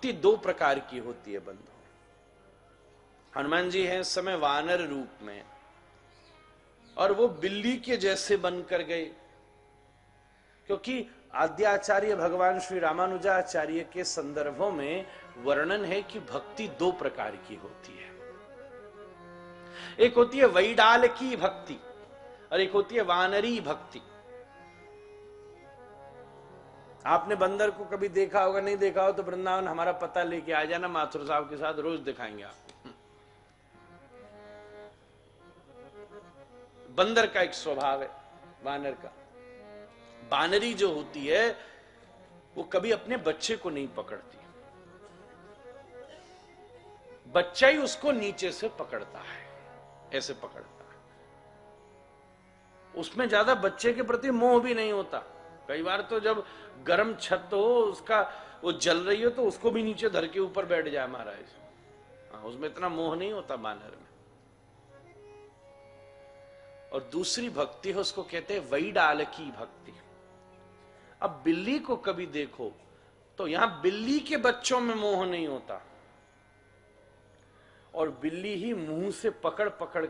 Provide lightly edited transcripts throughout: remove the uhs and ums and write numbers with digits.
भक्ति दो प्रकार की होती है बंधु। हनुमान जी हैं इस समय वानर रूप में, और वो बिल्ली के जैसे बनकर गए, क्योंकि आद्याचार्य भगवान श्री रामानुजाचार्य के संदर्भों में वर्णन है कि भक्ति दो प्रकार की होती है। एक होती है वैडाल की भक्ति और एक होती है वानरी भक्ति। आपने बंदर को कभी देखा होगा, नहीं देखा हो तो वृंदावन हमारा पता लेके आ जाना, माथुर साहब के साथ रोज दिखाएंगे आपको। बंदर का एक स्वभाव है वानर का। बानरी जो होती है वो कभी अपने बच्चे को नहीं पकड़ती, बच्चा ही उसको नीचे से पकड़ता है, ऐसे पकड़ता है। उसमें ज्यादा बच्चे के प्रति मोह भी नहीं होता। कई बार तो जब गर्म छत हो उसका, वो जल रही हो तो उसको भी नीचे धर के ऊपर बैठ जाए महाराज। हाँ, उसमें इतना मोह नहीं होता बानर में। और दूसरी भक्ति है, उसको कहते हैं वैडाल की भक्ति। अब बिल्ली को कभी देखो तो यहां बिल्ली के बच्चों में मोह नहीं होता, और बिल्ली ही मुंह से पकड़ पकड़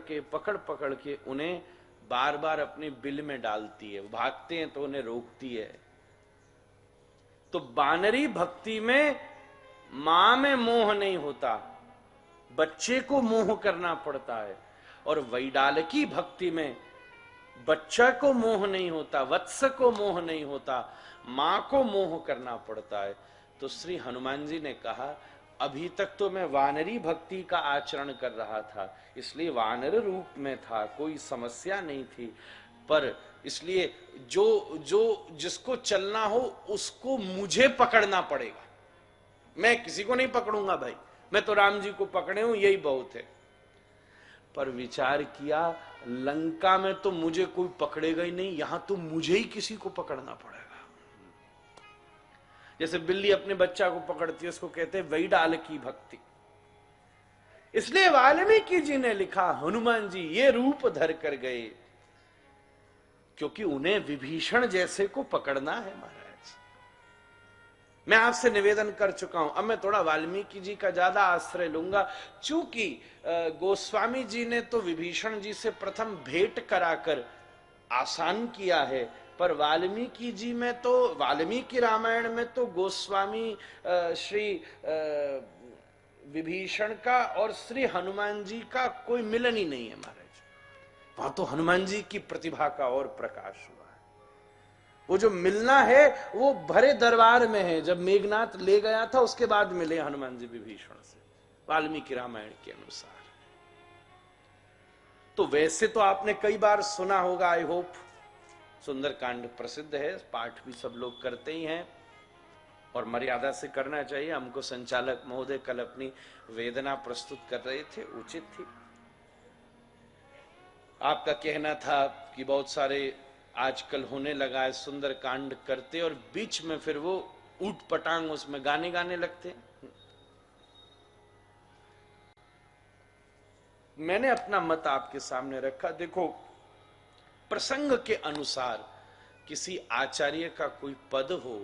के उन्हें बार बार अपने बिल में डालती है। वो भागते हैं तो उन्हें रोकती है। तो बानरी भक्ति में मां में मोह नहीं होता, बच्चे को मोह करना पड़ता है। और वैडालकी भक्ति में बच्चा को मोह नहीं होता, वत्स को मोह नहीं होता, मां को मोह करना पड़ता है। तो श्री हनुमान जी ने कहा, अभी तक तो मैं वानरी भक्ति का आचरण कर रहा था, इसलिए वानर रूप में था, कोई समस्या नहीं थी। पर इसलिए जो जिसको चलना हो उसको मुझे पकड़ना पड़ेगा, मैं किसी को नहीं पकड़ूंगा भाई, मैं तो राम जी को पकड़े हूं, यही बहुत है। पर विचार किया, लंका में तो मुझे कोई पकड़ेगा ही नहीं, यहां तो मुझे ही किसी को पकड़ना पड़ेगा। जैसे बिल्ली अपने बच्चा को पकड़ती है, उसको कहते हैं वैडाल की भक्ति। इसलिए वाल्मीकि जी ने लिखा, हनुमान जी ये रूप धर कर गए, क्योंकि उन्हें विभीषण जैसे को पकड़ना है महाराज। मैं आपसे निवेदन कर चुका हूं, अब मैं थोड़ा वाल्मीकि जी का ज्यादा आश्रय लूंगा, चूंकि गोस्वामी जी ने तो विभीषण जी से प्रथम भेंट कराकर आसान किया है, पर वाल्मीकि जी में तो, वाल्मीकि रामायण में तो गोस्वामी श्री विभीषण का और श्री हनुमान जी का कोई मिलन ही नहीं है महाराज। वहां तो हनुमान जी की प्रतिभा का और प्रकाश हुआ है। वो जो मिलना है वो भरे दरबार में है, जब मेघनाथ ले गया था उसके बाद मिले हनुमान जी विभीषण से, वाल्मीकि रामायण के अनुसार। तो वैसे तो आपने कई बार सुना होगा, आई होप, सुंदरकांड प्रसिद्ध है, पाठ भी सब लोग करते ही हैं और मर्यादा से करना चाहिए। हमको संचालक महोदय कल अपनी वेदना प्रस्तुत कर रहे थे, उचित थी। आपका कहना था कि बहुत सारे आजकल होने लगा है सुंदरकांड करते और बीच में फिर वो ऊट पटांग उसमें गाने गाने लगते। मैंने अपना मत आपके सामने रखा। देखो, प्रसंग के अनुसार किसी आचार्य का कोई पद हो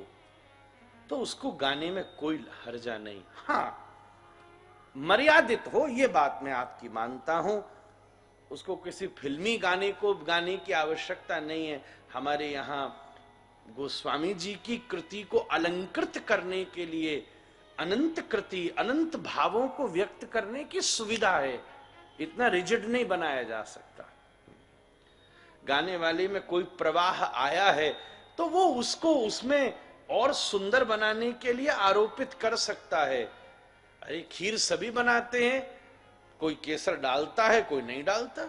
तो उसको गाने में कोई हर्जा नहीं। हां, मर्यादित हो, ये बात मैं आपकी मानता हूं। उसको किसी फिल्मी गाने को गाने की आवश्यकता नहीं है। हमारे यहां गोस्वामी जी की कृति को अलंकृत करने के लिए अनंत कृति, अनंत भावों को व्यक्त करने की सुविधा है, इतना रिजिड नहीं बनाया जा सकता। गाने वाले में कोई प्रवाह आया है तो वो उसको उसमें और सुंदर बनाने के लिए आरोपित कर सकता है। अरे खीर सभी बनाते हैं, कोई केसर डालता है, कोई नहीं डालता,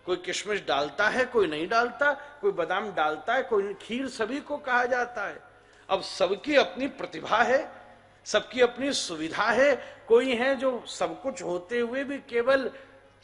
कोई किशमिश डालता है, कोई नहीं डालता, कोई बादाम डालता है, कोई नहीं। खीर सभी को कहा जाता है। अब सबकी अपनी प्रतिभा है, सबकी अपनी सुविधा है। कोई है जो सब कुछ होते हुए भी केवल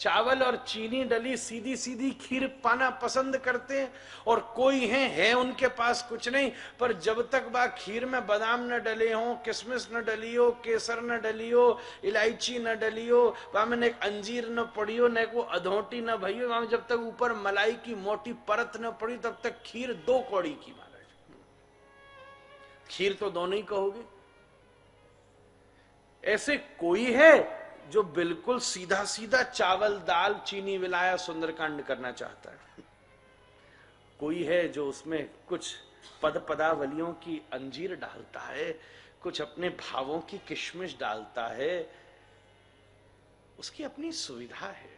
चावल और चीनी डली सीधी सीधी खीर पाना पसंद करते हैं, और कोई है उनके पास कुछ नहीं, पर जब तक बा खीर में बादाम न डले हो, किशमिश न डली हो, केसर न डली हो, इलायची न डली हो, वहां में एक अंजीर न पड़ी हो, न को अधोटी न भई हो, वहां जब तक ऊपर मलाई की मोटी परत न पड़ी तब तक खीर दो कौड़ी की महाराज। खीर तो दोनों ही कहोगे। ऐसे कोई है जो बिल्कुल सीधा सीधा चावल दाल चीनी मिलाया सुंदरकांड करना चाहता है? कोई है जो उसमें कुछ पद पदावलियों की अंजीर डालता है, कुछ अपने भावों की किशमिश डालता है? उसकी अपनी सुविधा है।